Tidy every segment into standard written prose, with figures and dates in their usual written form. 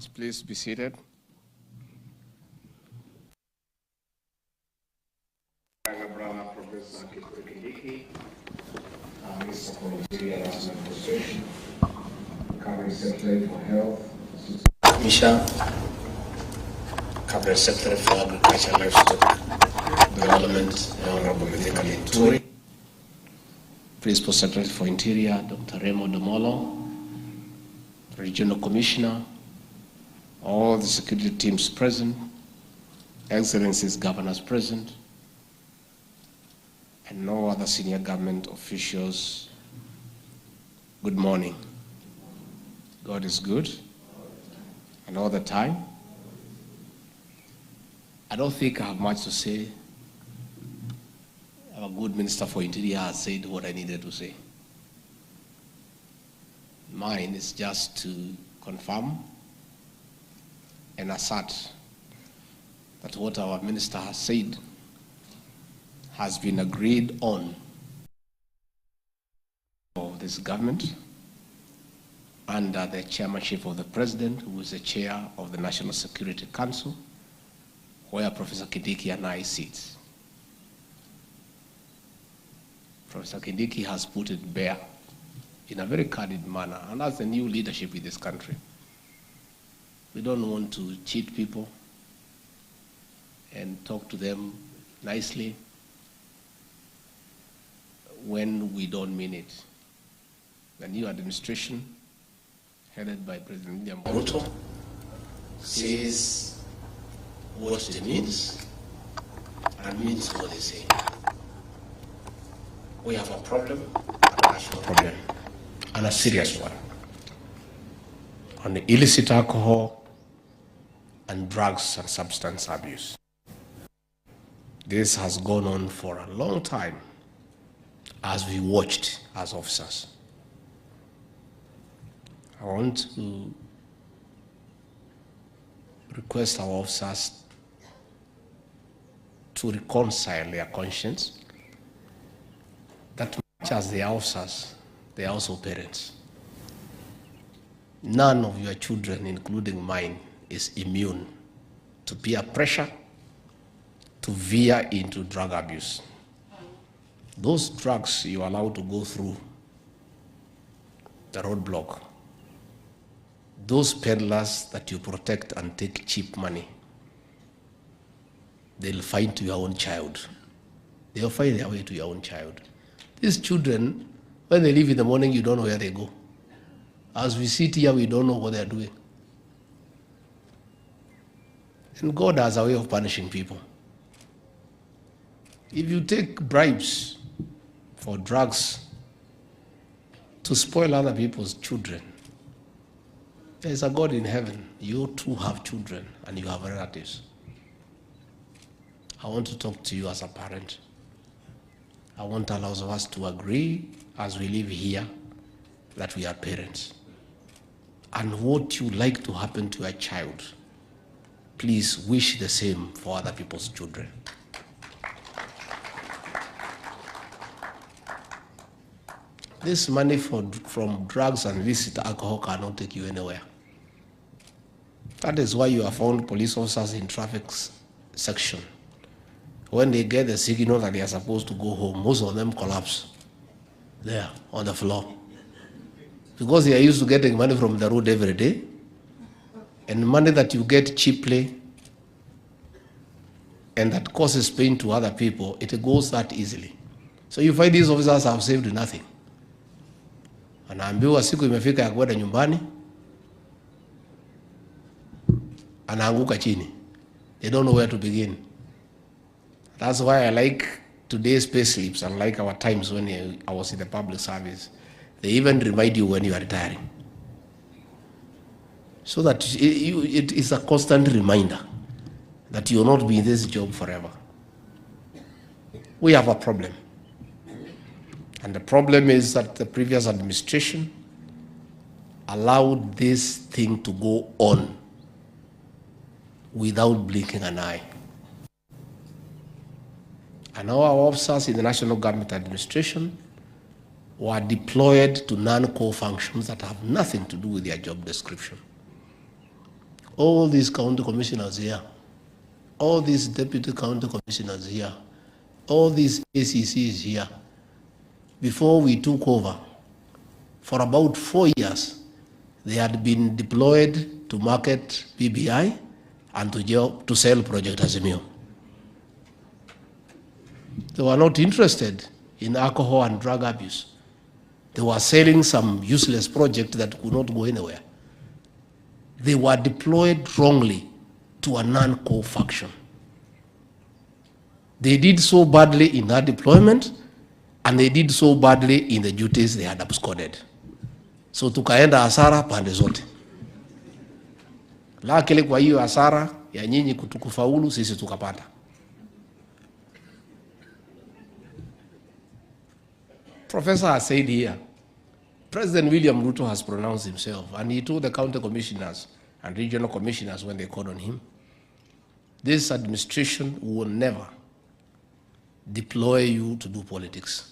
Please be seated. Brother Professor Nithi, Minister for Interior and Administration, Cabinet Secretary for Health, Misha, Cabinet Secretary for Agriculture, Livestock Development, Honorable Nithi, Principal Secretary for Interior, Dr. Remo Domolo, Regional Commissioner, all the security teams present, Excellencies, Governors present, and no other senior government officials. Good morning. God is good, and all the time. I don't think I have much to say. Our good Minister for Interior has said what I needed to say. Mine is just to confirm and assert that what our Minister has said has been agreed on of this government under the chairmanship of the President, who is the chair of the National Security Council, where Professor Kindiki and I sit. Professor Kindiki has put it bare in a very candid manner, and that's the new leadership in this country. We don't want to cheat people and talk to them nicely when we don't mean it. The new administration, headed by President William Ruto, says what it means and means what they say. We have a problem, a national problem, and a serious one, on the illicit alcohol and drugs and substance abuse. This has gone on for a long time as we watched as officers. I want to request our officers to reconcile their conscience that much as they are officers, they are also parents. None of your children, including mine, is immune to peer pressure, to veer into drug abuse. Those drugs you are allowed to go through the roadblock, those peddlers that you protect and take cheap money, they'll find to your own child. They'll find their way to your own child. These children, when they leave in the morning, you don't know where they go. As we sit here, we don't know what they're doing. And God has a way of punishing people. If you take bribes for drugs to spoil other people's children, there's a God in heaven. You too have children and you have relatives. I want to talk to you as a parent. I want all of us to agree as we live here that we are parents. And what you like to happen to a child, please wish the same for other people's children. This money from drugs and illicit alcohol cannot take you anywhere. That is why you have found police officers in traffic section. When they get the signal that they are supposed to go home, most of them collapse there on the floor. Because they are used to getting money from the road every day, and money that you get cheaply and that causes pain to other people, it goes that easily. So you find these officers have saved nothing. Anaambiwa siku imefika ya kwenda nyumbani, anaanguka chini. They don't know where to begin. That's why I like today's pay slips, unlike our times when I was in the public service. They even remind you when you are retiring. So that it is a constant reminder that you will not be in this job forever. We have a problem. And the problem is that the previous administration allowed this thing to go on without blinking an eye. And our officers in the national government administration were deployed to non-core functions that have nothing to do with their job description. all these county commissioners here, all these deputy county commissioners here, all these ACCs here, before we took over, for about 4 years, they had been deployed to market PBI and to sell Project Azimio. They were not interested in alcohol and drug abuse. They were selling some useless project that could not go anywhere. They were deployed wrongly to a non-core faction. They did so badly in that deployment, and they did so badly in the duties they had absconded. So tukaenda hasara pande zote. Lakini kwa hiyo hasara ya nyinyi kutukufaulu, sisi tukapata. Professor has said here, President William Ruto has pronounced himself, and he told the county commissioners and regional commissioners when they called on him, this administration will never deploy you to do politics.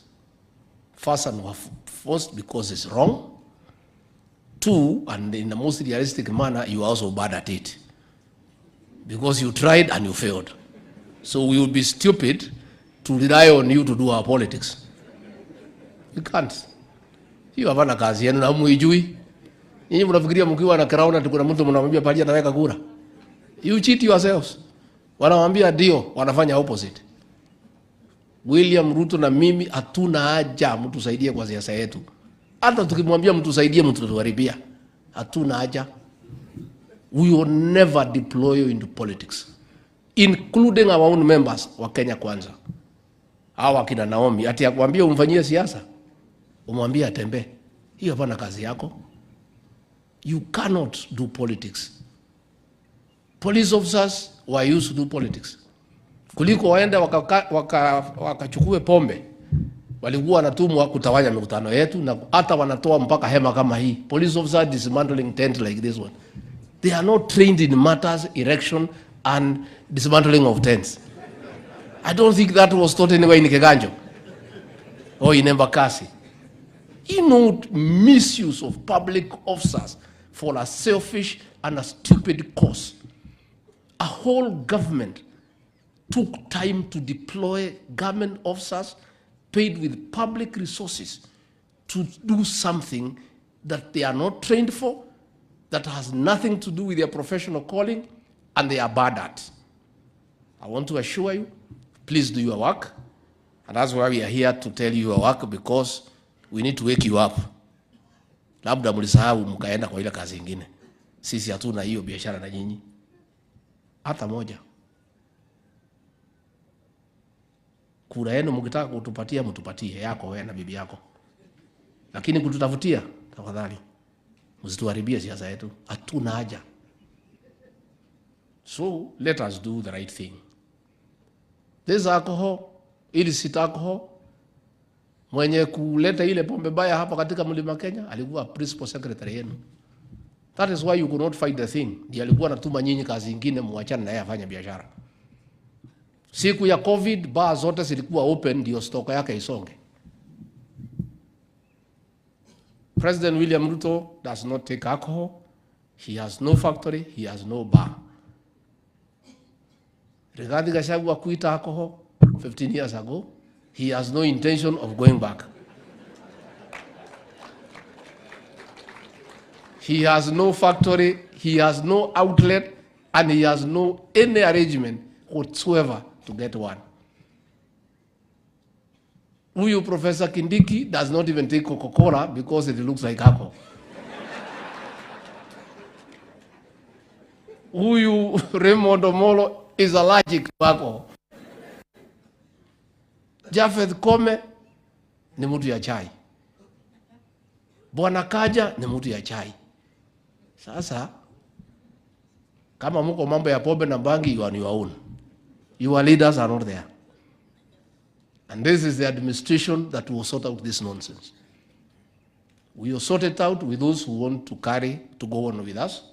First and foremost, because it's wrong. Two, and in the most realistic manner, you are also bad at it. Because you tried and you failed. So we would be stupid to rely on you to do our politics. You can't. You havana kazi yenu na muijui. Nyinyi mnafikiria mkiwa na crown tukuna mtu mnamwambia pali anaweka kura. You cheat yourselves. Wanawaambia ndio, wanafanya opposite. William Ruto na mimi hatuna haja mtu saidie kwa siasa yetu. Hata tukimwambia mtu saidie mtu tuharibia. Hatuna haja. We will never deploy you into politics, including our own members wa Kenya Kwanza. Hawa kina Naomi ati akwambia umfanyie siasa, umwambie atembee. Hiyo hapana kazi yako. You cannot do politics. Police officers were used to do politics. Kuliko waende wakachukue pombe, walikuwa wanatumwa kutawanya mikutano yetu, na hata wanatoa mpaka hema kama hii. Police officers dismantling tent like this one. They are not trained in matters, erection and dismantling of tents. I don't think that was taught anywhere in Keganjo or in Embakasi. You know, misuse of public officers for a selfish and a stupid cause. A whole government took time to deploy government officers paid with public resources to do something that they are not trained for, that has nothing to do with their professional calling, and they are bad at. I want to assure you, please do your work. And that's why we are here to tell you your work, because we need to wake you up. Labda mlisahau mkaenda kwa ile kazi nyingine. Sisi hatuna hiyo biashara na nyinyi. Hata moja. Kura yenu mkitaka kutupatia mtupatie yako wewe na bibi yako. Lakini kututafutia tafadhali msituharibie siasa yetu. Hatuna haja. So let us do the right thing. This alcohol, illicit alcohol, mwenye kuleta ile pombe baya hapa katika Mlima Kenya alikuwa principal secretary yenu. That is why you could not fight the thing. Ndiye alikuwa anatuma nyinyi kazi nyingine muachane na yeye afanye biashara. Siku ya COVID, bar zote zilikuwa open ndio stock yake isonge. President William Ruto does not take alcohol. He has no factory, he has no bar. Regarding Gachagua quit alcohol 15 years ago, he has no intention of going back. He has no factory, he has no outlet, and he has no any arrangement whatsoever to get one. Huyu Professor Kindiki does not even take Coca-Cola because it looks like alcohol. Huyu Raymond Omolo is allergic to alcohol. Jafeth Kome ni mtu ya chai. Bwana Kaja ni mtu ya chai. Sasa kama mko mambo ya pombe na bangi, you are on your own. Your leaders are not there. And this is the administration that will sort out this nonsense. We will sort it out with those who want to go on with us.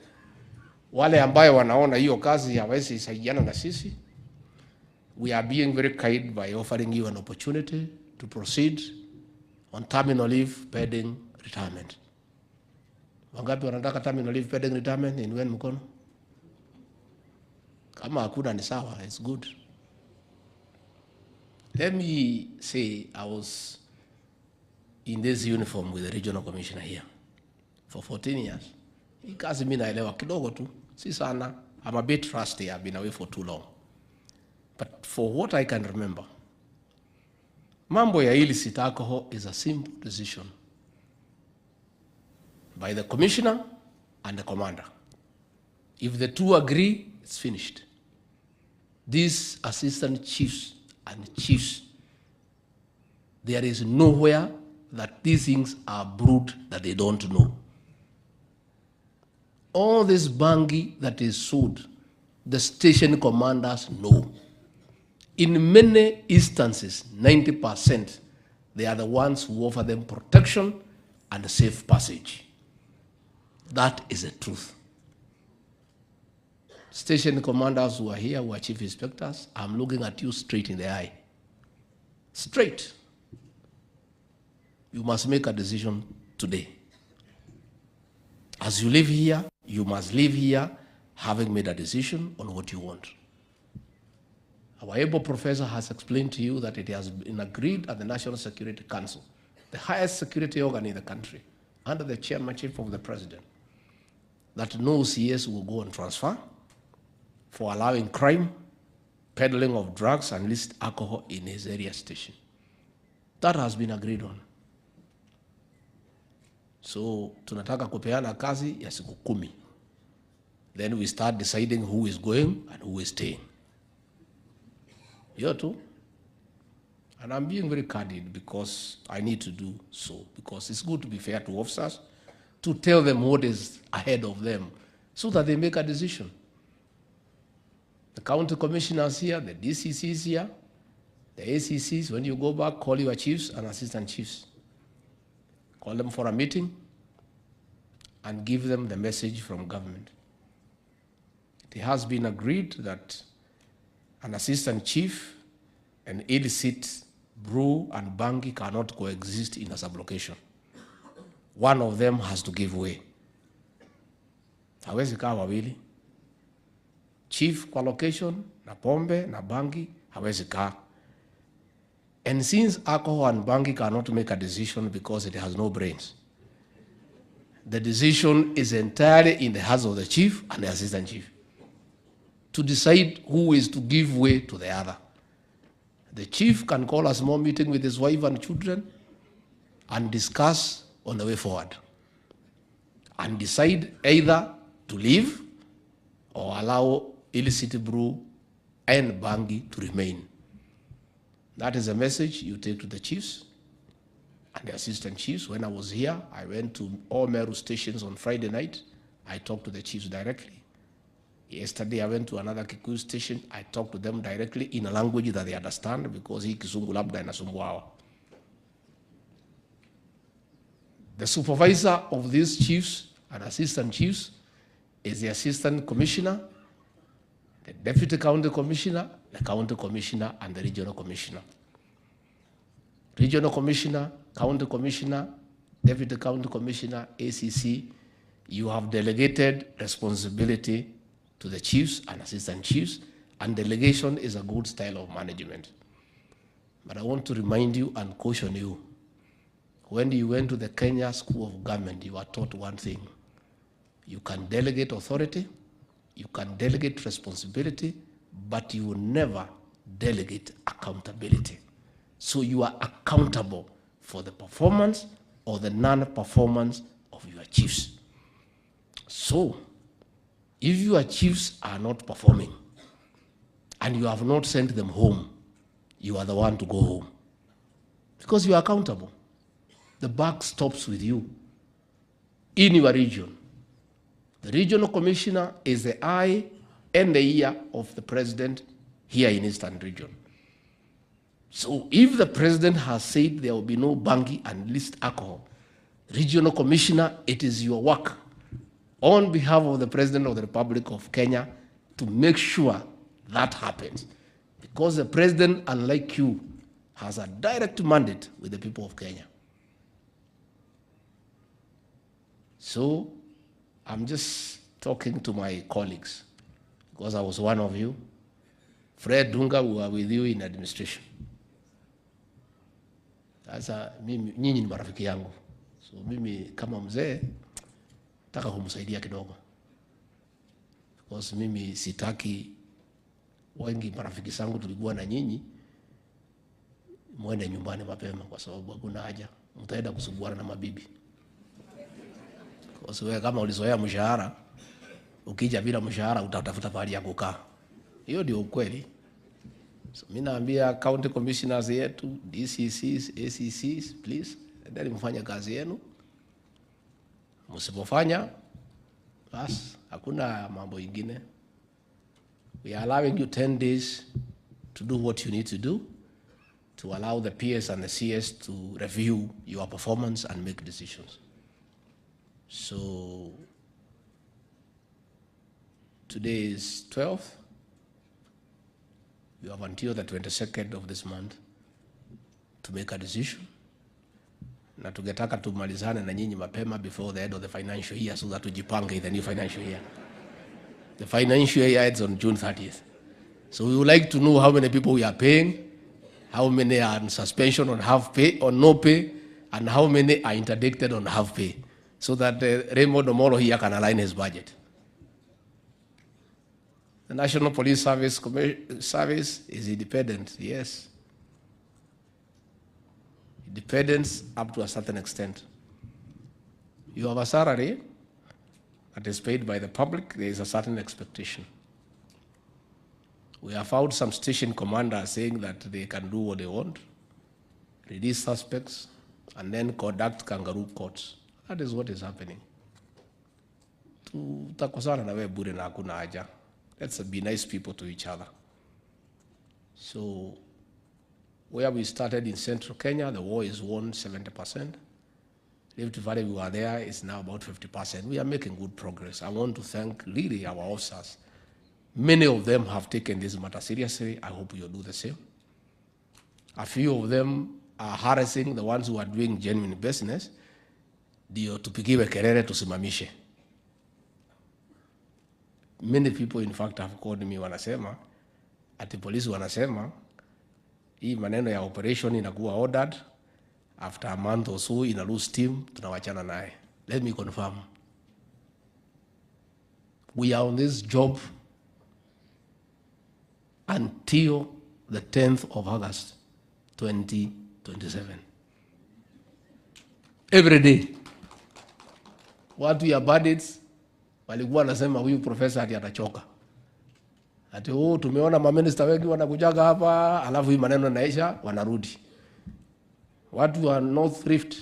Wale ambayo wanaona hiyo kazi hawezi saidiana na sisi, we are being very kind by offering you an opportunity to proceed on terminal leave pending retirement. Wangapi wanataka terminal leave pending retirement? Inweni mkono. Kama hakuna ni sawa, it's good. Let me say I was in this uniform with the regional commissioner here for 14 years. Hii kazi mimi naelewa kidogo tu, si sana. I'm a bit rusty, I've been away for too long. But for what I can remember, mambo ya illicit alcohol is a simple decision by the commissioner and the commander. If the two agree, it's finished. These assistant chiefs and chiefs, there is nowhere that these things are brewed that they don't know. All this bangi that is sold, the station commanders know. In many instances, 90%, they are the ones who offer them protection and safe passage. That is the truth. Station commanders who are here, who are chief inspectors, I'm looking at you straight in the eye. Straight. You must make a decision today. As you live here, you must live here having made a decision on what you want. Our able professor has explained to you that it has been agreed at the National Security Council, the highest security organ in the country, under the chairmanship of the president, that no CS will go on transfer for allowing crime, peddling of drugs and illicit alcohol in his area station. That has been agreed on. So tunataka kupeana kazi ya siku 10. Then we start deciding who is going and who is staying. You too. And I'm being very candid because I need to do so, because it's good to be fair to officers, to tell them what is ahead of them so that they make a decision. The county commissioners here, the DCCs here, the ACCs, when you go back, call your chiefs and assistant chiefs. Call them for a meeting and give them the message from government. It has been agreed that an assistant chief and illicit brew and bangi cannot coexist in a sublocation. One of them has to give way. Hawezi kaa wawili. Chief kwa location, na pombe, na bangi, hawezi kaa. And since alcohol and bangi cannot make a decision because it has no brains, the decision is entirely in the hands of the chief and the assistant chief to decide who is to give way to the other. The chief can call a small meeting with his wife and children and discuss on the way forward and decide either to leave or allow illicit brew and bangi to remain. That is a message you take to the chiefs and the assistant chiefs. When I was here, I went to all Meru stations on Friday night. I talked to the chiefs directly. Yesterday, I went to another Kikuyu station. I talked to them directly in a language that they understand, because hii Kizungu labda inasumbua hawa. The supervisor of these chiefs and assistant chiefs is the assistant commissioner, the deputy county commissioner, the county commissioner, and the regional commissioner. Regional commissioner, county commissioner, deputy county commissioner, ACC, you have delegated responsibility to the chiefs and assistant chiefs, and delegation is a good style of management. But I want to remind you and caution you, when you went to the Kenya School of Government, you were taught one thing: you can delegate authority, you can delegate responsibility, but you will never delegate accountability. So you are accountable for the performance or the non-performance of your chiefs. So, if your chiefs are not performing and you have not sent them home, you are the one to go home, because you are accountable. The buck stops with you in your region. The regional commissioner is the eye and the ear of the president here in Eastern Region. So if the president has said there will be no bangi and illicit alcohol, regional commissioner, it is your work on behalf of the President of the Republic of Kenya to make sure that happens. Because the president, unlike you, has a direct mandate with the people of Kenya. So I'm just talking to my colleagues. because I was one of you. Fred Dunga, we were with you in administration. Sasa mimi nyinyi ni marafiki yangu. So mimi kama mzee nataka kumsaidia kidogo. Because mimi sitaki wengi marafiki zangu tulikuwa na nyinyi muende nyumbani mapema kwa sababu hakuna haja. Mtaenda kusubuana na mabibi. Kwa sababu kama ulizoea mshahara, ukija bila mshahara utatafuta pahali ya kukaa. Hiyo ndio ukweli. So mimi naambia county commissioners yetu, DCCs, ACCs, please, endeni mfanye kazi yenu. Msipofanya, basi hakuna mambo ingine. We are allowing you 10 days to do what you need to do, to allow the PS and the CS to review your performance and make decisions. So today is 12th. You have until the 22nd of this month to make a decision. Na tungetaka tumalizane na nyinyi mapema before the end of the financial year so that tujipange in the new financial year. The financial year ends on June 30th. So we would like to know how many people we are paying, how many are on suspension on half pay or no pay, and how many are interdicted on half pay, so that Raymond Omolo here can align his budget. The National Police Service is independent, yes. Independence up to a certain extent. You have a salary that is paid by the public, there is a certain expectation. We have found some station commanders saying that they can do what they want, release suspects, and then conduct kangaroo courts. That is what is happening. Tutakosana na wewe bure na hakuna haja. Let's be nice people to each other. So, where we started in central Kenya, the war is won 70%. Rift Valley, we were there, is now about 50%. We are making good progress. I want to thank really our officers. Many of them have taken this matter seriously. I hope you'll do the same. A few of them are harassing the ones who are doing genuine business. Ndio tupigiwe kelele tusimamishe. Many people in fact have called me wanasema, ati polisi wanasema, hii maneno ya operation inakuwa ordered, after a month or so ina lose steam, tunawachana naye. Let me confirm. We are on this job until the 10th of August, 2027. Every day. Watu ya bandits walikuwa nasema huyu professor ati atachoka. Ati tumeona maminister wengi wanakujaga hapa, alafu hii maneno naisha, wanarudi. Watu wa North Rift,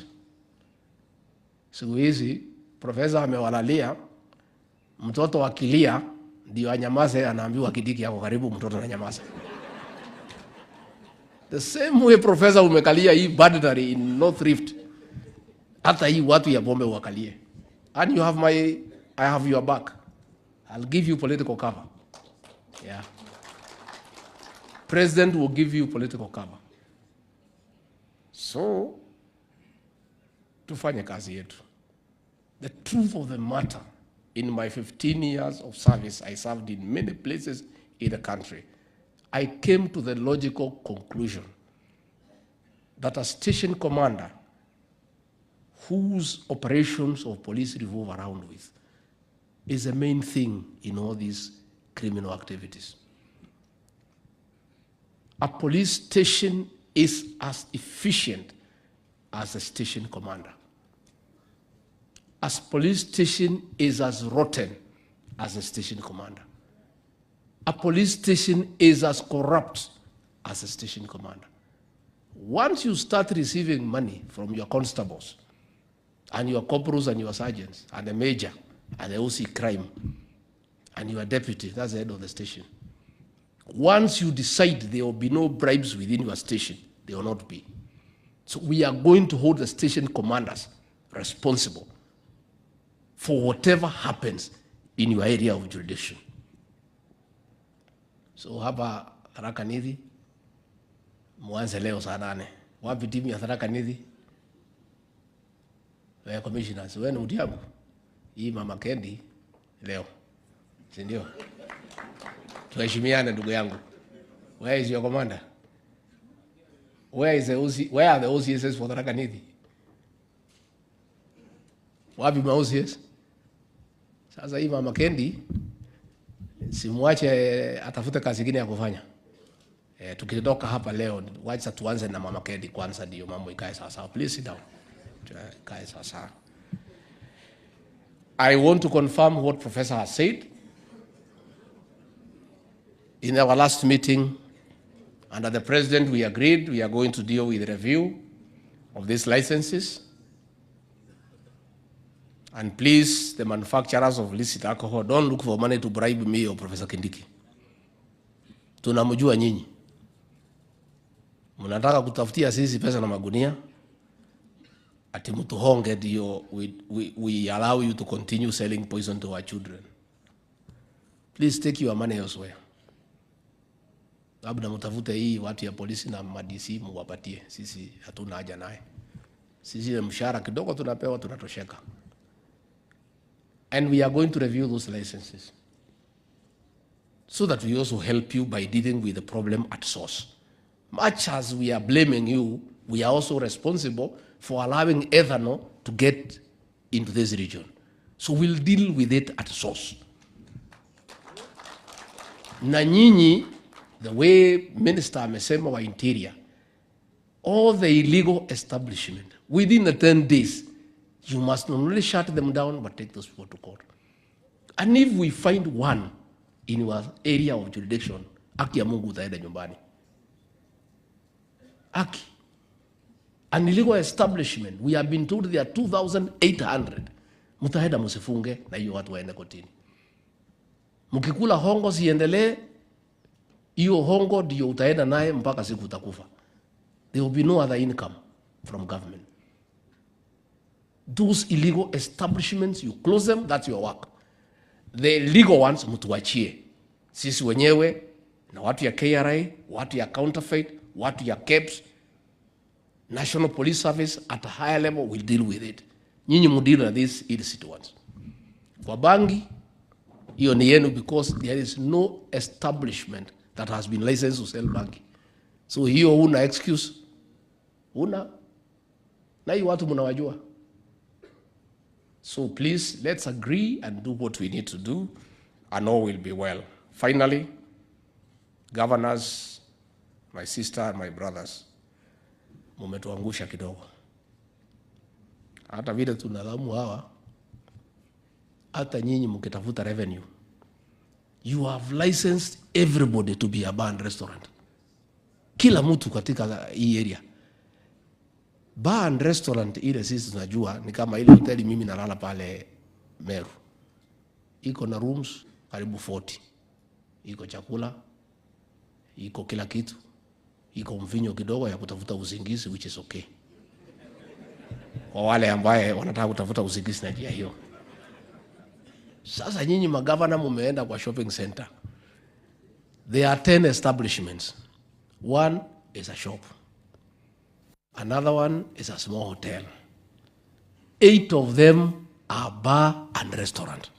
siku hizi, professor amewalalia, mtoto wakilia, ndio anyamaze, anaambiwa Kidiki yako karibu, mtoto ananyamaza. The same way professor umekalia hii banditry in North Rift, hata hii watu ya bombe wakalie. And you have I have your back. I'll give you political cover. Yeah. President will give you political cover. So, tufanye kazi yetu. The truth of the matter, in my 15 years of service, I served in many places in the country. I came to the logical conclusion that a station commander whose operations of police revolve around with is the main thing in all these criminal activities. A police station is as efficient as a station commander. A police station is as rotten as a station commander. A police station is as corrupt as a station commander. Once you start receiving money from your constables and your corporals and your sergeants and the major and the OC crime and your deputy, that's the head of the station. Once you decide there will be no bribes within your station, there will not be. So we are going to hold the station commanders responsible for whatever happens in your area of jurisdiction. So hapa Tharaka Nithi, mwanze leo saa 8. Wapi timu ya Tharaka Nithi? Wewe commissioners, wewe ni mtu yangu. Hii mama Kendi leo. Si ndio? Tuheshimiane ndugu yangu. Where is your commander? Where are the OCSs for Tharaka Nithi? Wapi ma OCS? Sasa hii Mama Kendi simwache atafute kazi nyingine ya kufanya. Tukitoka hapa leo wacha tuanze na Mama Kendi kwanza ndio mambo ikae sawa. Please sit down. Ikae sawa. I want to confirm what Professor has said. In our last meeting, under the President, we agreed we are going to deal with the review of these licenses. And please, the manufacturers of illicit alcohol, don't look for money to bribe me or Professor Kindiki. Tunamjua nyinyi. Mnataka kutafutia sisi pesa na magunia. Ati mtuhonge ndio we allow you to continue selling poison to our children. Please take your money elsewhere. Labda mtafute hii watu ya polisi na madisi muwapatie. Sisi hatuna haja naye. Sisi ile mshahara kidogo tunapewa tunatosheka. And we are going to review those licenses so that we also help you by dealing with the problem at source. Much as we are blaming you, we are also responsible for allowing ethanol to get into this region. So we'll deal with it at source. Na nyinyi, the way Minister amesema wa Interior, all the illegal establishment, within the 10 days, you must not only shut them down, but take those people to court. And if we find one in your area of jurisdiction, haki ya Mungu utaenda nyumbani. Haki. An illegal establishment, we have been told there are 2,800. Mutaenda musifunge na hiyo watu waende kotini. Mkikula hongo siendelee, hiyo hongo ndio utaenda naye mpaka siku utakufa. There will be no other income from government. Those illegal establishments, you close them, that's your work. The legal ones, mtuachie. Sisi wenyewe, na watu ya KRA, watu ya counterfeit, watu ya KEBS, National Police Service at a higher level will deal with it. Nyinyi mudeal na these illicit ones. Kwa bangi, hiyo ni yenu because there is no establishment that has been licensed to sell bangi. So hiyo una excuse. Una. Na hiyo watu mnawajua. So please, let's agree and do what we need to do, and all will be well. Finally, governors, my sister and my brothers, mumetuangusha kidogo. Hata vile tunalamu hawa, hata nyinyi mkitafuta revenue, you have licensed everybody to be a bar and restaurant. Kila mtu katika hii area. Bar and restaurant ile sisi tunajua ni kama ile hoteli mimi nalala pale Meru. Iko na rooms karibu 40. Iko chakula, iko kila kitu. Iko mvinyo kidogo ya kutafuta usingizi, which is okay. Kwa wale ambaye wanataka kutafuta usingizi na njia hiyo. Sasa nyinyi magavana mumeenda kwa shopping center. There are 10 establishments. One is a shop. Another one is a small hotel. 8 of them are bar and restaurant.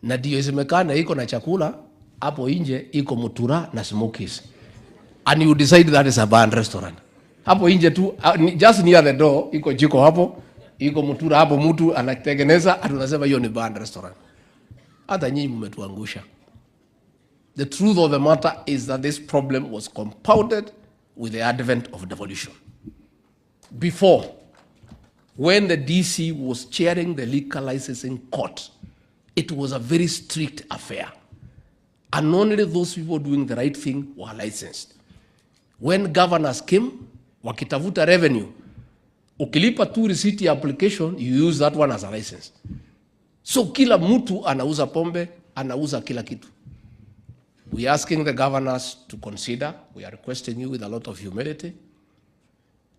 Na ndio isemekana iko na chakula, hapo nje iko mutura na smokies. And you decide that is a bar and restaurant. Hapo nje tu, just near the door, iko jiko hapo, iko mutura hapo mtu anatengeneza, atunasema hiyo ni bar and restaurant. Hata nyinyi mmetuangusha. The truth of the matter is that this problem was compounded with the advent of devolution. Before, when the DC was chairing the liquor licensing court, it was a very strict affair. And only those people doing the right thing were licensed. When governors came, wakitafuta revenue, ukilipa tu receipt application, you use that one as a license. So kila mtu anauza pombe, anauza kila kitu. We are asking the governors to consider, we are requesting you with a lot of humility.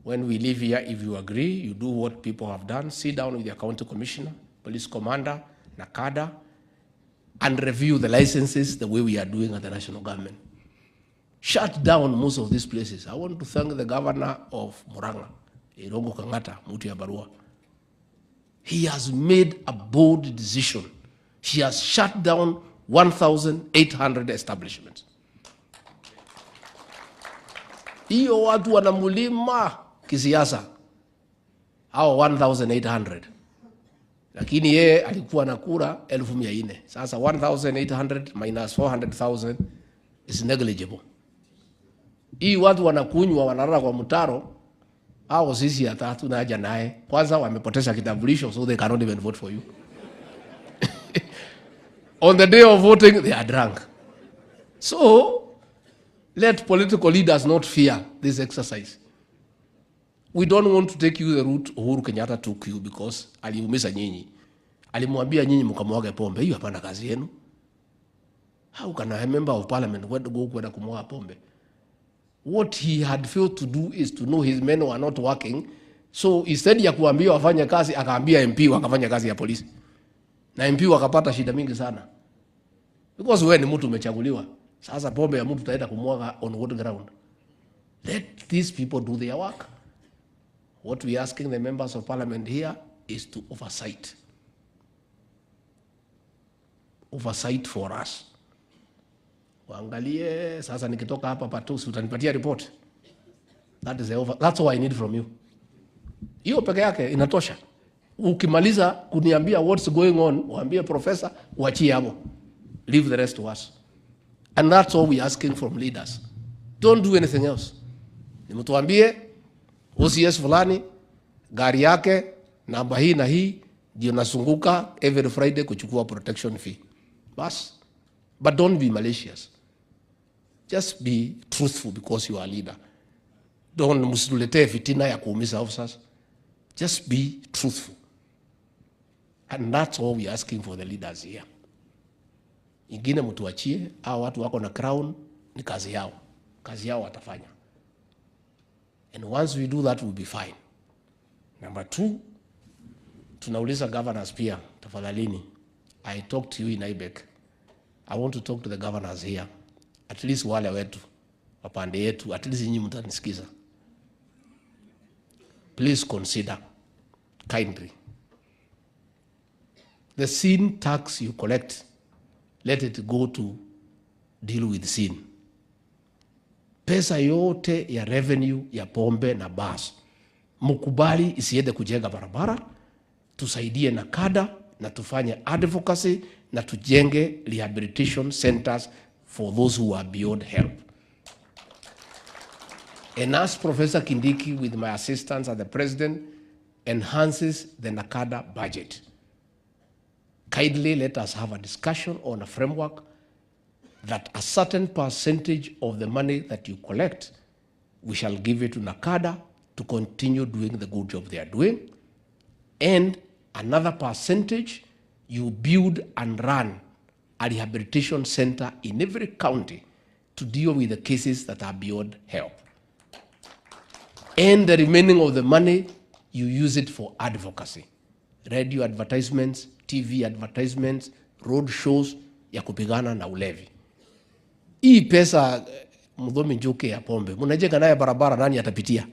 When we leave here, if you agree, you do what people have done, sit down with your county commissioner, police commander, Nakada, and review the licenses the way we are doing at the national government. Shut down most of these places. I want to thank the governor of Murang'a, Irongo Kangata, Mutu ya Barua. He has made a bold decision. He has shut down 1,800 establishments. Hiyo watu wanamulima kisiasa, hao 1,800. Lakini yeye alikuwa na kura 1,400. Sasa 1,800 minus 400,000 is negligible. Hii watu wanakunywa, wanalala kwa mtaro, hao sisi hata hatuna haja naye. Kwanza wamepoteza kitambulisho, so they cannot even vote for you. On the day of voting, they are drunk. So, let political leaders not fear this exercise. We don't want to take you the route Uhuru Kenyatta took you because aliumiza nyinyi. Alimwambia nyinyi mkamwaga pombe. Hiyo hapana kazi yenu. How can a member of parliament go kwenda kumwaga pombe? What he had failed to do is to know his men were not working. So instead ya kuambia wafanye kazi, akaambia MP wakafanya kazi ya polisi. Na MP wakapata shida mingi sana. Because wewe ni mtu umechaguliwa. Sasa pombe ya mtu taenda kumwaga on what ground? Let these people do their work. What we are asking the members of parliament here is to oversight. Oversight for us. Waangalie, sasa nikitoka hapa patusi utanipatia report. That's all I need from you. Hiyo peke yake inatosha. Ukimaliza kuniambia what's going on, waambie professor, uachie hapo. Leave the rest to us. And that's all we are asking from leaders. Don't do anything else. Nimtuambie OCS fulani gari yake namba hii na hii ndio nasunguka every Friday kuchukua protection fee. Bas. But don't be malicious. Just be truthful because you are a leader. Don't msitulete fitina ya kuumiza officers. Just be truthful. And that's all we are asking for the leaders here. Ingine mtuachie, hao watu wako na crown, ni kazi yao. Kazi yao watafanya. And once we do that, we'll be fine. Number 2, tunauliza governors pia, tafadhalini. I talked to you in IBEC. I want to talk to the governors here. At least wale wetu, wapande yetu, at least nyinyi mtanisikiza. Please consider, kindly, the sin tax you collect, let it go to deal with sin. Pesa yote ya revenue ya pombe na bus, mukubali isiende kujenga barabara, tusaidie na kada, na tufanye advocacy, na tujenge rehabilitation centers for those who are beyond help. And as Professor Kindiki, with my assistance and the President, enhances the NACADA budget, kindly let us have a discussion on a framework that a certain percentage of the money that you collect, we shall give it to NACADA to continue doing the good job they are doing, and another percentage you build and run a rehabilitation center in every county to deal with the cases that are beyond help. And the remaining of the money, you use it for advocacy. Radio advertisements, TV advertisements, road shows ya kupigana na ulevi. Hii pesa mdhomi njuke ya pombe, munajenga naye barabara, nani atapitia?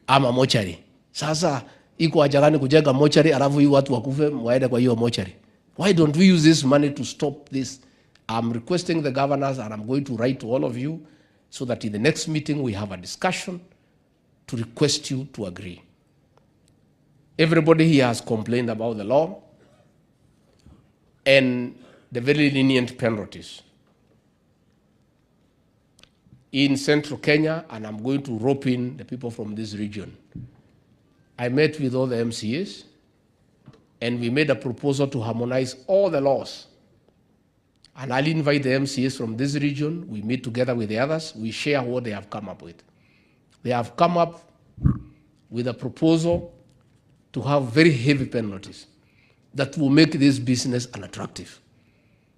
Ama mochari. Sasa iko haja gani kujenga mochari alafu hii watu wakufe waende kwa hiyo mochari? Why don't we use this money to stop this? I'm requesting the governors, and I'm going to write to all of you so that in the next meeting we have a discussion to request you to agree. Everybody here has complained about the law and the very lenient penalties. In Central Kenya, and I'm going to rope in the people from this region, I met with all the MCAs, and we made a proposal to harmonize all the laws. And I'll invite the MCAs from this region. We meet together with the others. We share what they have come up with. They have come up with a proposal to have very heavy penalties that will make this business unattractive.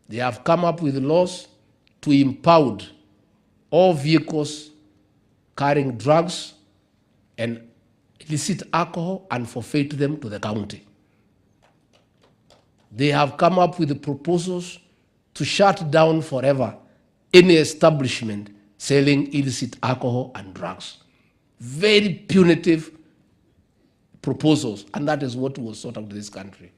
They have come up with laws to impound all vehicles carrying drugs and illicit alcohol and forfeit them to the county. They have come up with the proposals to shut down forever any establishment selling illicit alcohol and drugs. Very punitive proposals, and that is what will sort out this country.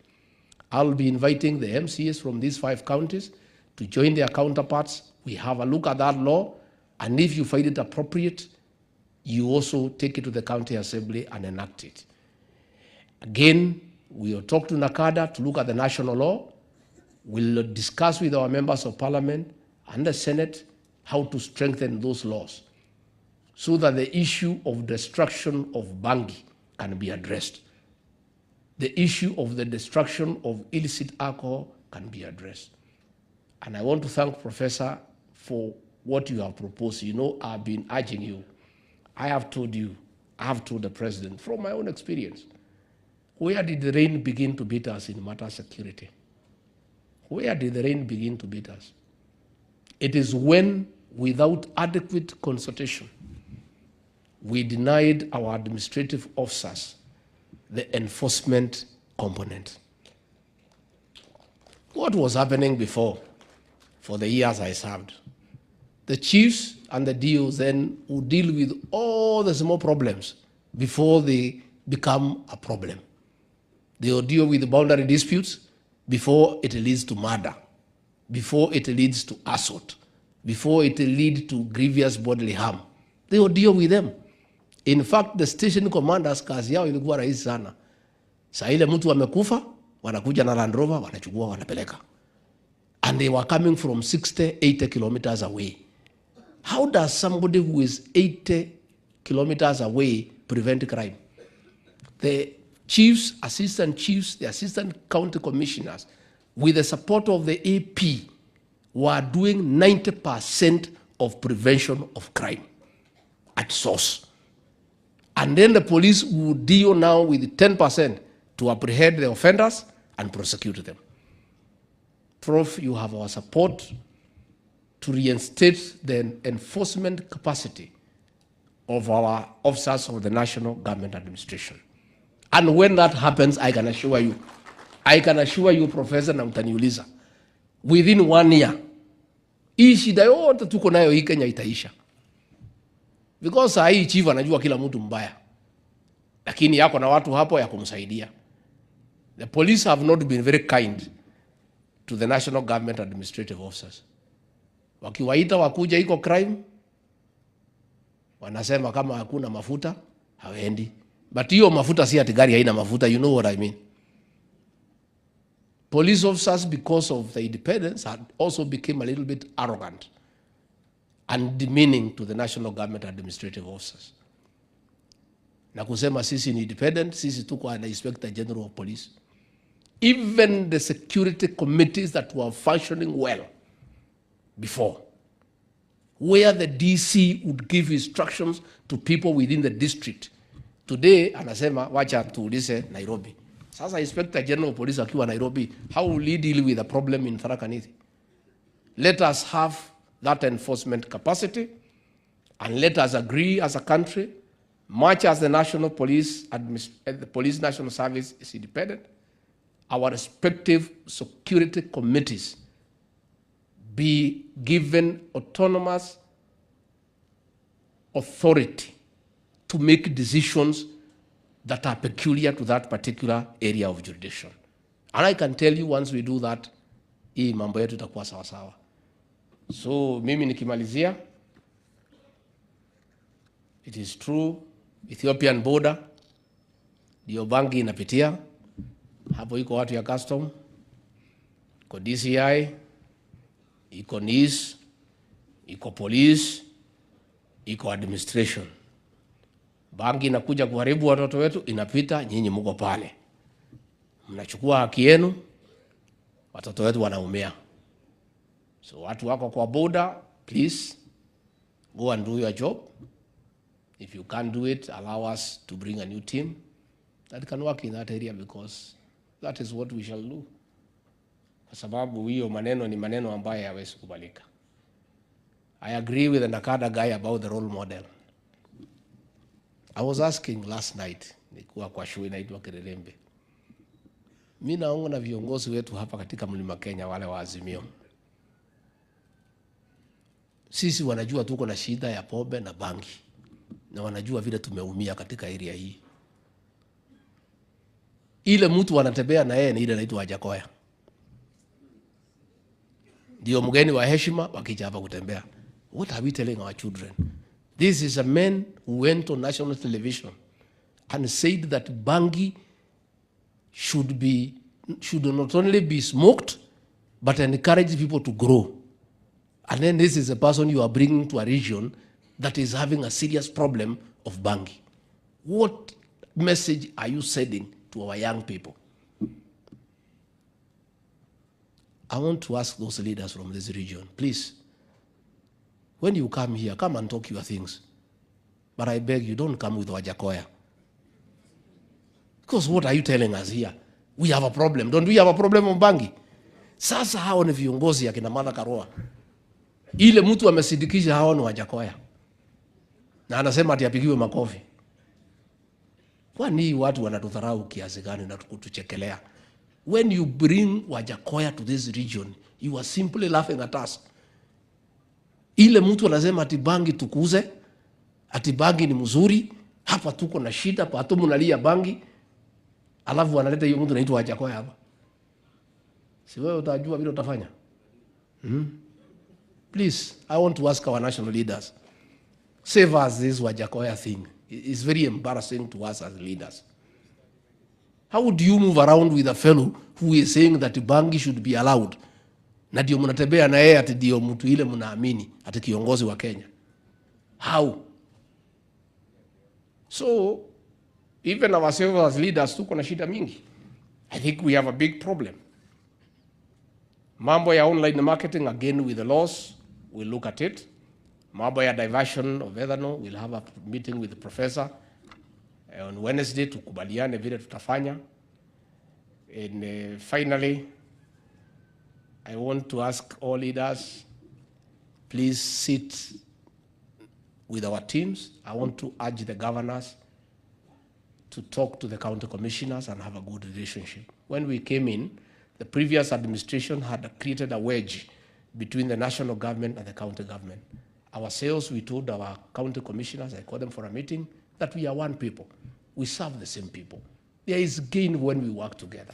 I'll be inviting the MCAs from these 5 counties to join their counterparts. We have a look at that law, and if you find it appropriate, you also take it to the county assembly and enact it. Again, we will talk to NACADA to look at the national law. We'll discuss with our members of parliament and the Senate how to strengthen those laws so that the issue of destruction of Bangi can be addressed. The issue of the destruction of illicit alcohol can be addressed. And I want to thank Professor for what you have proposed. You know, I've been urging you. I have told you, I have told the President from my own experience, where did the rain begin to beat us in matter of security? Where did the rain begin to beat us? It is when, without adequate consultation, we denied our administrative officers the enforcement component. What was happening before, for the years I served? The chiefs and the DOs then would deal with all the small problems before they become a problem. They will deal with the boundary disputes before it leads to murder, before it leads to assault, before it leads to grievous bodily harm. They will deal with them. In fact, the station commanders kazi yao ilikuwa rahisi sana. Saa ile mtu amekufa, wanakuja na Land Rover, wanachukua, wanapeleka. And they were coming from 60, 80 kilometers away. How does somebody who is 80 kilometers away prevent crime? The chiefs, assistant chiefs, the assistant county commissioners, with the support of the AP, were doing 90% of prevention of crime at source. And then the police would deal now with 10% to apprehend the offenders and prosecute them. Prof, you have our support to reinstate the enforcement capacity of our officers of the National Government Administration. And when that happens, I can assure you, Professor, na mtaniuliza, within 1 year, hii shida yote tuko nayo hii Kenya itaisha. Because hii chief anajua kila mtu mbaya, lakini yako na watu hapo ya kumsaidia. The police have not been very kind to the National Government Administrative Officers. Wakiwaita wakuja iko crime, wanasema kama hakuna mafuta, hawendi. But hiyo mafuta si ati gari haina mafuta, you know what I mean. Police officers, because of the independence, had also became a little bit arrogant and demeaning to the National Government Administrative Officers. Na kusema sisi ni independent, sisi tuko na Inspector General of Police. Even the security committees that were functioning well before, where the DC would give instructions to people within the district. Today, anasema, wacha tuulize Nairobi. Sasa Inspector General of Police akiwa Nairobi, how will he deal with the problem in Tharaka Nithi? Let us have that enforcement capacity, and let us agree as a country, much as the National Police, the Police National Service is independent, our respective security committees be given autonomous authority to make decisions that are peculiar to that particular area of jurisdiction. And I can tell you, once we do that, hii mambo yetu itakuwa sawa sawa. So mimi nikimalizia, it is true, Ethiopian border ndio Bangi inapitia. Hapo iko watu ya custom, iko DCI, iko NIS, iko police, iko administration. Bangi inakuja kuharibu watoto wetu, inapita, nyinyi mko pale. Mnachukua haki yenu, watoto wetu wanaumia. So watu wako kwa border, please go and do your job. If you can't do it, allow us to bring a new team that can work in that area, because that is what we shall do. Kwa sababu hiyo maneno ni maneno ambayo hayawezi kubalika. I agree with the NACADA guy about the role model. I was asking last night, nikuwa kwa shule inaitwa Kirubia. Mimi naona viongozi wetu hapa katika Mlima Kenya, wale wa Azimio, sisi wanajua tuko na shida ya pombe na bangi, na wanajua vile tumeumia katika area hii. Ile mtu wanatembea na yeye ni ile anaitwa Gachagua. Ndio mgeni wa heshima wakija hapa kutembea. What are we telling our children? This is a man who went on national television and said that bangi should not only be smoked, but encourage people to grow. And then this is a person you are bringing to a region that is having a serious problem of bangi. What message are you sending to our young people? I want to ask those leaders from this region, please, when you come here, come and talk your things. But I beg you, don't come with Gachagua. Because what are you telling us here? We have a problem. Don't we have a problem on bangi? Sasa hao ni viongozi ya kina Martha Karua. Ile mtu amesidikisha hao ni Gachagua. Na anasema ati apigiwe makofi. Kwani watu wanatudharau kiasi gani na kutuchekelea? When you bring Gachagua to this region, you are simply laughing at us. Ile mtu anasema ati bangi tukuze, ati bangi ni mzuri, hapa tuko na shida, pato mnalia bangi, alafu analeta hiyo mtu anaitwa Gachagua hapa. Si wewe utajua vile utafanya? Please, I want to ask our national leaders, save us this Gachagua thing. It's very embarrassing to us as leaders. How would you move around with a fellow who is saying that bangi should be allowed? Na ndio mnatembea na yeye ati ndio mtu ile mnaamini ati kiongozi wa Kenya. How? So, even ourselves as leaders tuko na shida mingi. I think we have a big problem. Mambo ya online marketing, again with the laws, we'll look at it. Mambo ya diversion of ethanol, we'll have a meeting with the professor on Wednesday tukubaliane vile tutafanya. And finally, I want to ask all leaders, please sit with our teams. I want to urge the governors to talk to the county commissioners and have a good relationship. When we came in, the previous administration had created a wedge between the national government and the county government. Ourselves, we told our county commissioners, I called them for a meeting, that we are one people. We serve the same people. There is gain when we work together.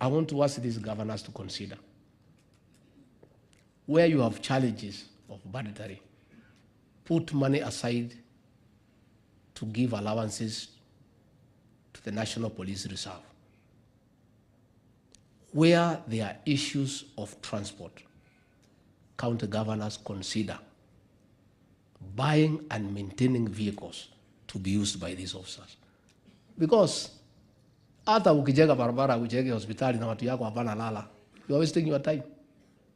I want to ask these governors to consider where you have challenges of budgetary, put money aside to give allowances to the National Police Reserve. Where there are issues of transport, county governors consider buying and maintaining vehicles to be used by these officers. Because hata ukijenga barabara, ujenge hospitali na watu yako hapana lala, you are wasting your time.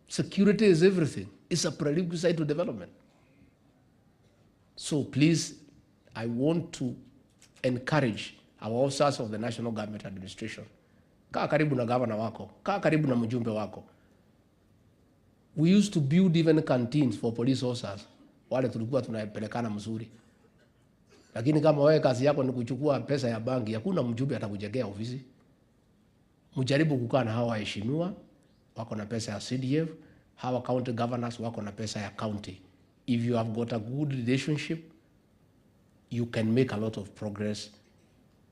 Security is everything. It's a prerequisite to development. So please, I want to encourage our officers of the National Government Administration. Kaa karibu na gavana wako, kaa karibu na mjumbe wako. We used to build even canteens for police officers. Wale tulikuwa tunapelekana mzuri. Lakini kama wewe kazi yako ni kuchukua pesa ya banki, hakuna mjumbe atakujengea ofisi. Mjaribu kukaa na hawa waheshimiwa, wako na pesa ya CDF, hawa county governors wako na pesa ya county. If you have got a good relationship, you can make a lot of progress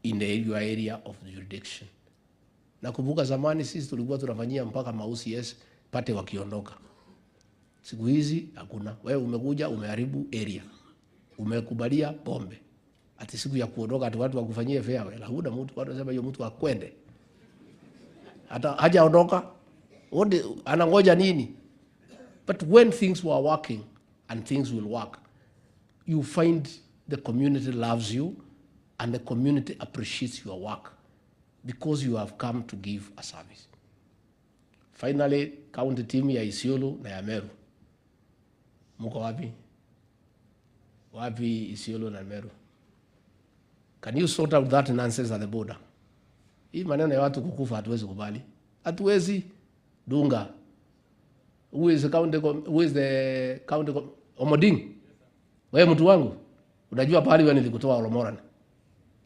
in your area of jurisdiction. Nakumbuka zamani sisi tulikuwa tunafanyia mpaka ma-OCS pate wakiondoka. Siku hizi hakuna. Wewe umekuja umeharibu area. Umekubalia pombe. Ati siku ya kuondoka ati watu wakufanyie farewell. Hakuna mtu watu wanasema hiyo mtu akwende. Hata hajaondoka. Anangoja nini? But when things were working and things will work, you find the community loves you and the community appreciates your work because you have come to give a service. Finally, county team ya Isiolo na ya Meru. Muko wapi? Wapi Isiolo na Meru? Can you sort out that nonsense at the border? Hii maneno ya watu kukufa hatuwezi kubali. Hatuwezi. Dunga. Who is the county Omoding? Wewe mtu wangu. Unajua pahali wewe nilikutoa Olomoran.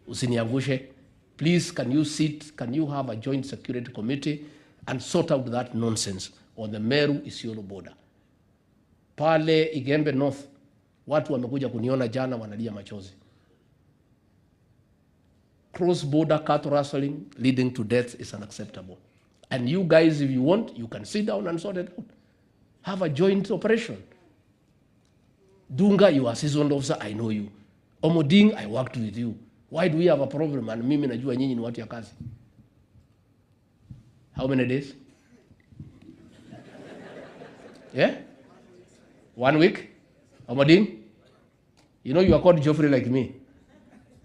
Usiniangushe. Please, can you sit, can you have a joint security committee and sort out that nonsense on the Meru-Isiolo border? Pale Igembe North, watu wamekuja kuniona jana wanalia machozi. cross-border cattle rustling leading to death is unacceptable. And you guys, if you want, you can sit down and sort it out. Have a joint operation. Dunga, you are a seasoned officer, I know you. Omoding, I worked with you. Why do we have a problem? And mimi najua nyinyi ni watu ya kazi. How many days? Yeah? 1 week? Omoding? You know you are called Geoffrey like me.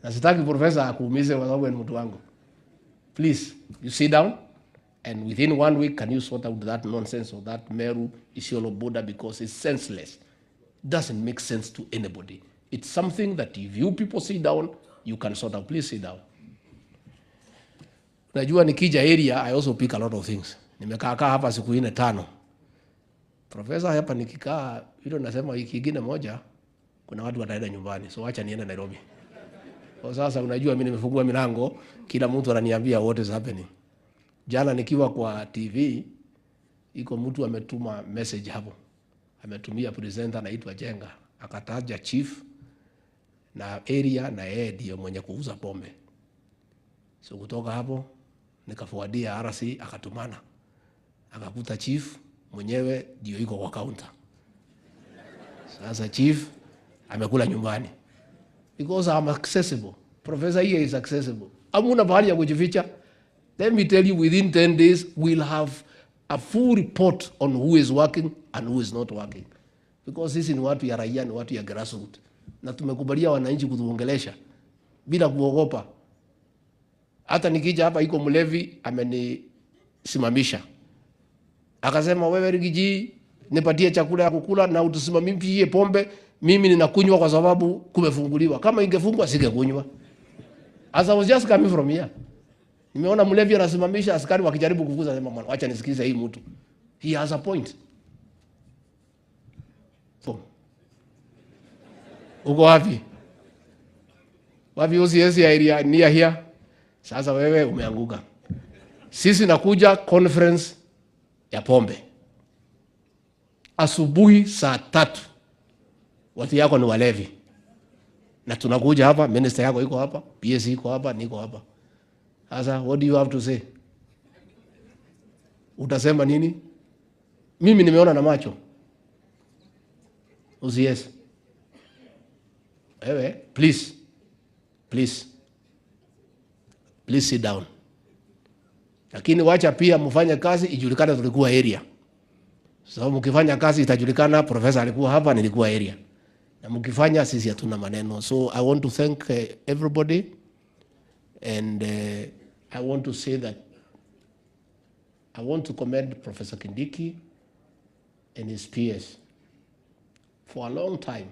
Nasitaki professor akuumize kwa sababu ni mtu wangu. Please, you sit down and within 1 week can you sort out that nonsense or that Meru Isiolo border because it's senseless. It doesn't make sense to anybody. It's something that if you people sit down, you can sort out. Please sit down. Najua nikija area, I also pick a lot of things. Nimekaa hapa siku 4-5. Professor hapa nikikaa, hilo nasema wiki ingine moja, kuna watu wataenda nyumbani. So acha niende Nairobi. Kwa sasa unajua mimi nimefungua milango, kila mtu ananiambia what is happening. Jana nikiwa kwa TV, iko mtu ametuma message hapo. Ametumia presenter anaitwa Jenga, akataja chief na area na yeye ndio mwenye kuuza pombe. So kutoka hapo nikafuadia RC akatumana. Akakuta chief mwenyewe ndio yuko kwa counter. Sasa chief amekula nyumbani. Because I'm accessible. Professor here is accessible. Hamuna bahali ya kujificha. Let me tell you, within 10 days, we'll have a full report on who is working and who is not working. Because sisi ni watu ya raia, ni watu ya grassroots. Na tumekubalia wananchi kutuongelesha bila kuogopa. Hata nikija hapa iko mlevi amenisimamisha. Akasema wewe Rigiji, nipatie chakula ya kukula na utusimamishie pombe, mimi ninakunywa kwa sababu kumefunguliwa. Kama ingefungwa singekunywa. As I was just coming from here. Nimeona mlevi anasimamisha, askari wakijaribu kukuza, sema mwana, acha nisikize hii mtu. He has a point. So, uko wapi? Wapi OCS ya area near here? Sasa wewe umeanguka. Sisi nakuja conference ya pombe. Asubuhi saa 3. Watu yako ni walevi. Na tunakuja hapa, minister yako iko hapa, PS iko hapa, niko hapa. Sasa, what do you have to say? Utasema nini? Mimi nimeona na macho. OCS. Ewe, please sit down. Lakini wacha pia mfanye kazi ijulikane tulikuwa area. So mkifanya kazi itajulikana professor alikuwa hapa, nilikuwa area. Na mkifanya sisi hatuna maneno. So I want to thank everybody and I want to say that I want to commend Professor Kindiki and his peers. For a long time,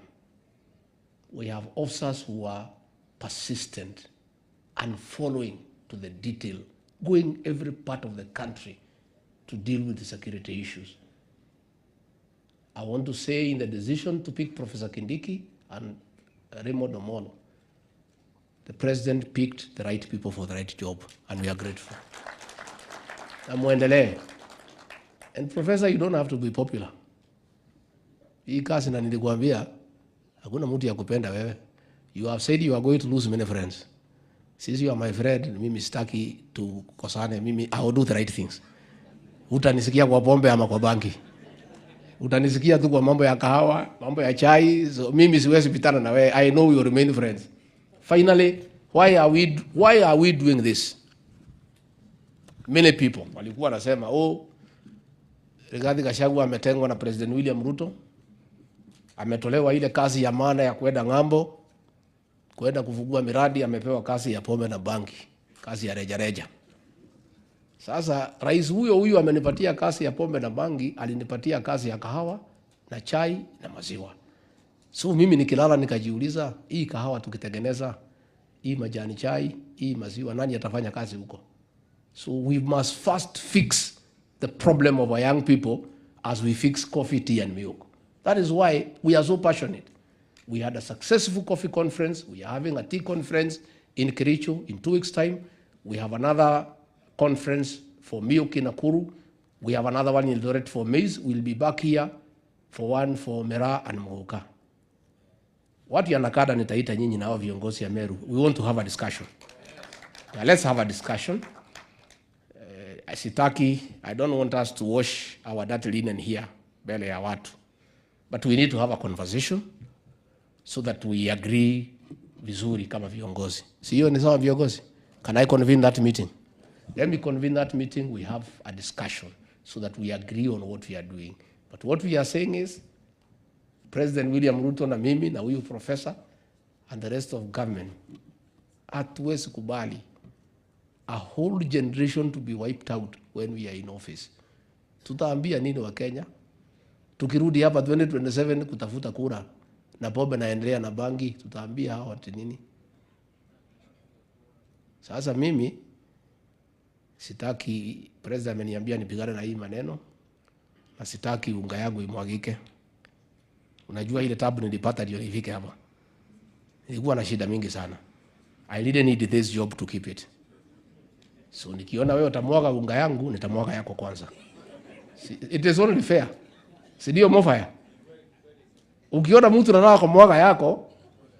we have officers who are persistent and following to the detail, going every part of the country to deal with the security issues. I want to say in the decision to pick Professor Kindiki and Raymond Omolo, the president picked the right people for the right job, and we are grateful. And Professor, you don't have to be popular. Hii kazi na nilikuambia, hakuna mtu ya kupenda wewe. You have said you are going to lose many friends. Since you are my friend, mimi sitaki tukosane, mimi I will do the right things. Utanisikia kwa pombe ama kwa banki. Utanisikia tu kwa mambo ya kahawa, mambo ya chai, so mimi siwezi pitana na wewe. I know we will remain friends. Finally, why are we doing this? Many people walikuwa wanasema, Gachagua ametengwa na President William Ruto. Ametolewa ile kazi ya maana ya kwenda ng'ambo, kwenda kufungua miradi, amepewa kazi ya pombe na banki, kazi ya reja. Sasa rais huyo amenipatia kazi ya pombe na banki, alinipatia kazi ya kahawa na chai na maziwa. So mimi nikilala nikajiuliza, hii kahawa tukitengeneza, hii majani chai, hii maziwa, nani atafanya kazi huko? So we must first fix the problem of our young people as we fix coffee, tea and milk. That is why we are so passionate. We had a successful coffee conference. We are having a tea conference in Kericho in 2 weeks' time. We have another conference for milk in Nakuru. We have another one in Eldoret for maize. We'll be back here for one for Mera and Mogoka. Watu ya Nakada nitaita nyinyi na hao viongozi ya Meru. We want to have a discussion. Now let's have a discussion. I don't want us to wash our dirty linen here, mbele ya watu. But we need to have a conversation so that we agree vizuri kama viongozi. Sio ni sawa viongozi? Can I convene that meeting? Let me convene that meeting. We have a discussion so that we agree on what we are doing. But what we are saying is, President William Ruto na mimi na huyu professor and the rest of government, hatuwezi kubali a whole generation to be wiped out when we are in office. Tutaambia nini wa Kenya? Tukirudi hapa 2027 kutafuta kura na pombe naendelea na bangi, tutaambia hao ati nini? Sasa mimi sitaki, president ameniambia nipigane na hii maneno, na sitaki unga yangu imwagike. Unajua ile tabu nilipata ndio nifike hapa. Nilikuwa na shida mingi sana. I didn't need this job to keep it. So nikiona wewe utamwaga unga yangu, nitamwaga yako kwanza. It is only fair. Si ndio mofaya? Ukiona mtu anataka kumwaga yako,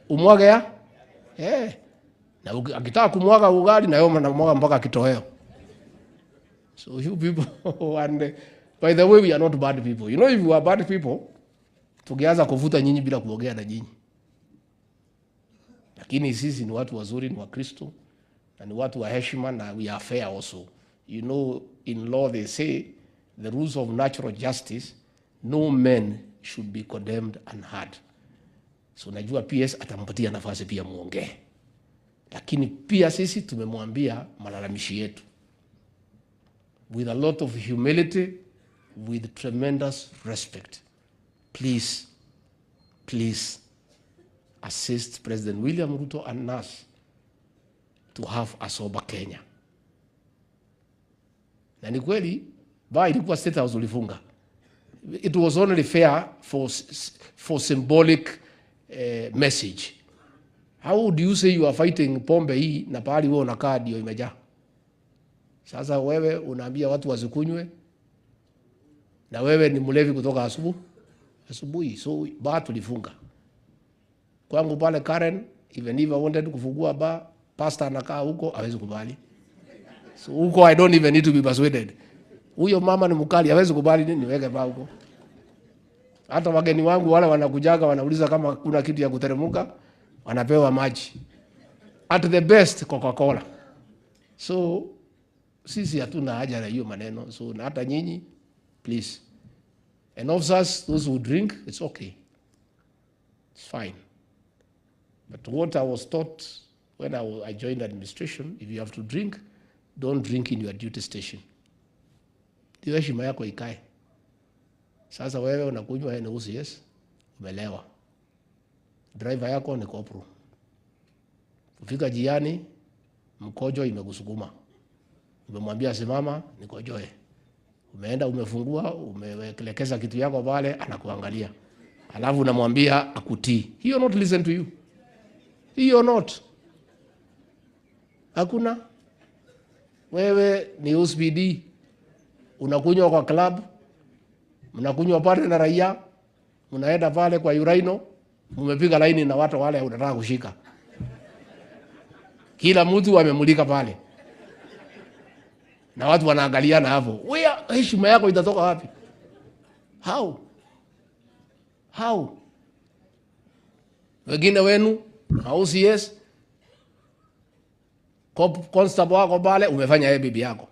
umwage ya? Na akitaka kumwaga ugali na yeye anamwaga mpaka kitoweo. So you people, and by the way, we are not bad people. You know, if you are bad people, tungeanza kuvuta nyinyi bila kuongea na nyinyi. Lakini sisi ni watu wazuri, ni Wakristo, na ni watu wa heshima, na we are fair also. You know, in law they say, the rules of natural justice, no man should be condemned unheard. So najua PS atampatia nafasi pia muongee. Lakini pia sisi tumemwambia malalamishi yetu. With a lot of humility, with tremendous respect. Please, please assist President William Ruto and us to have a sober Kenya. Na ni kweli, ba ilikuwa State House ulifunga. It was only fair for symbolic message. How do you say you are fighting pombe hii na pahali wewe unakaa ndio imejaa? Sasa wewe unaambia watu wasikunywe, na wewe ni mlevi kutoka asubuhi. So ba tulifunga. Kwangu pale Karen, even if I wanted kufungua ba, pastor anakaa huko hawezi kubali. So huko I don't even need to be persuaded. Huyo mama ni mkali, hawezi kubali nini niweke ba huko. Hata wageni wangu wale wanakujaga wanauliza kama kuna kitu ya kuteremuka, wanapewa maji. At the best Coca-Cola. So sisi hatuna haja na hiyo maneno. So na hata nyinyi, please. And officers, those who drink, it's okay. It's fine. But what I was taught when I joined administration, if you have to drink, don't drink in your duty station. Ndio heshima yako ikae. Sasa wewe unakunywa ni OCS, umelewa. Driver yako ni kopro. Kufika jiani, mkojo imekusukuma. Umemwambia simama, nikojoe. Umeenda umefungua, umeelekeza kitu yako pale, anakuangalia. Alafu unamwambia akutii. He will not listen to you. He will not. Hakuna. Wewe ni USBD. Unakunywa kwa club. Mnakunywa pale na raia. Mnaenda pale kwa Uraino. Mmepiga laini na watu wale unataka kushika. Kila mtu amemulika pale. Na watu wanaangaliana hapo. Wewe heshima yako itatoka wapi? How? Wengine wenu na OCS constable wako pale umefanya yeye bibi yako.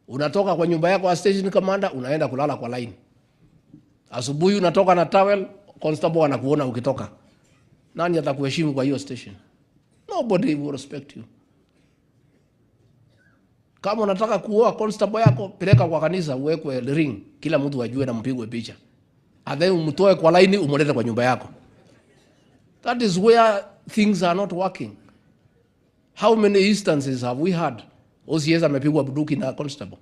Unatoka kwa nyumba yako ya station commander unaenda kulala kwa line. Asubuhi unatoka na towel, constable anakuona ukitoka. Nani atakuheshimu kwa hiyo station? Nobody will respect you. Kama unataka kuoa constable yako, peleka kwa kanisa uwekwe ring, kila mtu ajue na mpigwe picha. Adhe umtoe kwa line umlete kwa nyumba yako. That is where things are not working. How many instances have we had? OCS amepigwa bunduki na constable.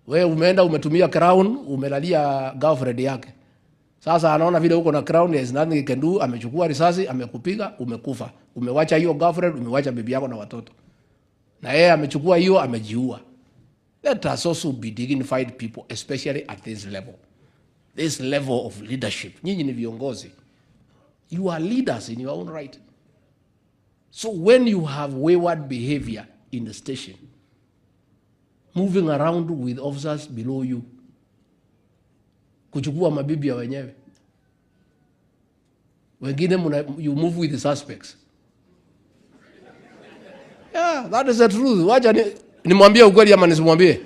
Wewe umeenda umetumia crown, umelalia girlfriend yake. Sasa anaona vile uko na crown, there is nothing he can do, amechukua risasi, amekupiga, umekufa. Umewacha hiyo girlfriend, umewacha bibi yako na watoto. Na yeye amechukua hiyo, amejiua. Let us also be dignified people, especially at this level. This level of leadership. Nyinyi ni viongozi. You are leaders in your own right. So when you have wayward behavior in the station, moving around with officers below you, kuchukua mabibi ya wenyewe, wengine you move with the suspects. Yeah, that is the truth. Wacha nimwambie ukweli ama nisimwambie?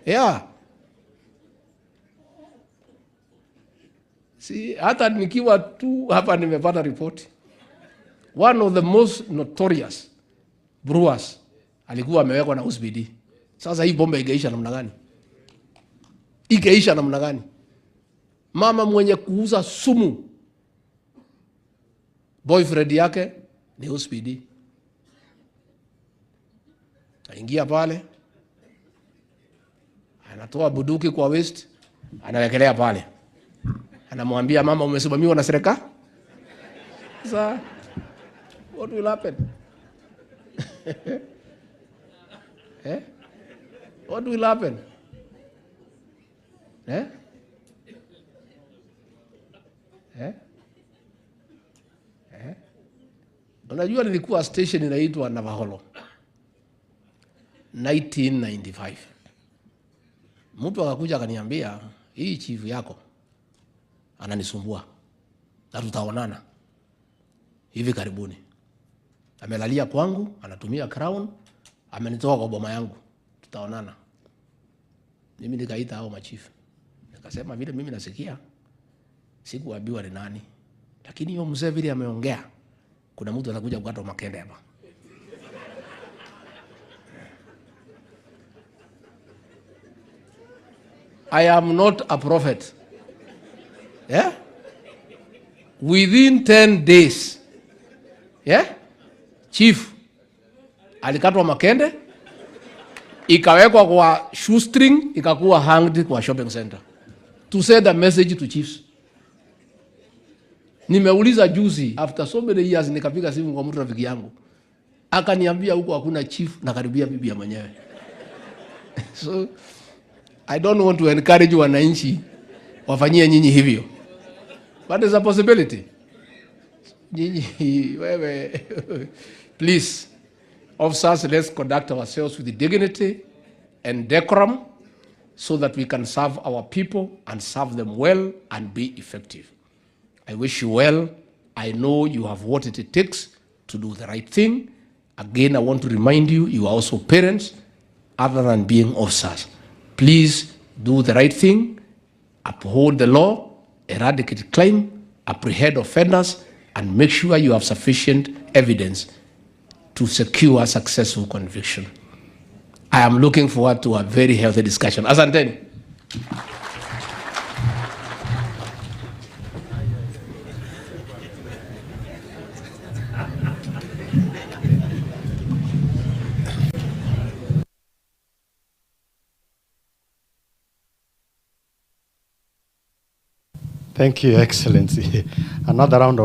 Yeah. See, hata nikiwa tu hapa nimepata ripoti. One of the most notorious brewers alikuwa amewekwa na OCPD. Sasa hii bomba ingeisha namna gani? Ingeisha namna gani? Mama mwenye kuuza sumu, boyfriend yake ni OCPD. Aingia pale, anatoa buduki kwa waist, anawekelea pale. Anamwambia mama, umesimamiwa na serikali? Sasa what will happen? Eh? What will happen? Eh? Eh? Eh? Unajua nilikuwa station inaitwa Navaholo 1995. Mtu akakuja akaniambia, hii chief yako ananisumbua na tutaonana hivi karibuni. Amelalia kwangu, anatumia crown, amenitoa kwa boma yangu, tutaonana. Mimi nikaita hao machifu, nikasema vile mimi nasikia, sikuambiwa ni nani, lakini hiyo mzee vile ameongea, kuna mtu atakuja kukata makende hapa. I am not a prophet. Yeah? Within 10 days, yeah? Chief alikatwa makende, ikawekwa kwa shoestring, ikakuwa hanged kwa shopping center. To send a message to chiefs. Nimeuliza juzi, after so many years, nikapiga simu kwa mtu rafiki yangu, akaniambia huko hakuna chief na karibia bibi ya mwenyewe. So I don't want to encourage wananchi wafanyie nyinyi hivyo, but there's a possibility. Nyinyi wewe, please, officers, let's conduct ourselves with dignity and decorum so that we can serve our people and serve them well and be effective. I wish you well. I know you have what it takes to do the right thing. Again, I want to remind you, you are also parents other than being officers. Please do the right thing, uphold the law, eradicate crime, apprehend offenders, and make sure you have sufficient evidence to secure successful conviction. I am looking forward to a very healthy discussion. Asanteni. Thank you, Excellency. Another round of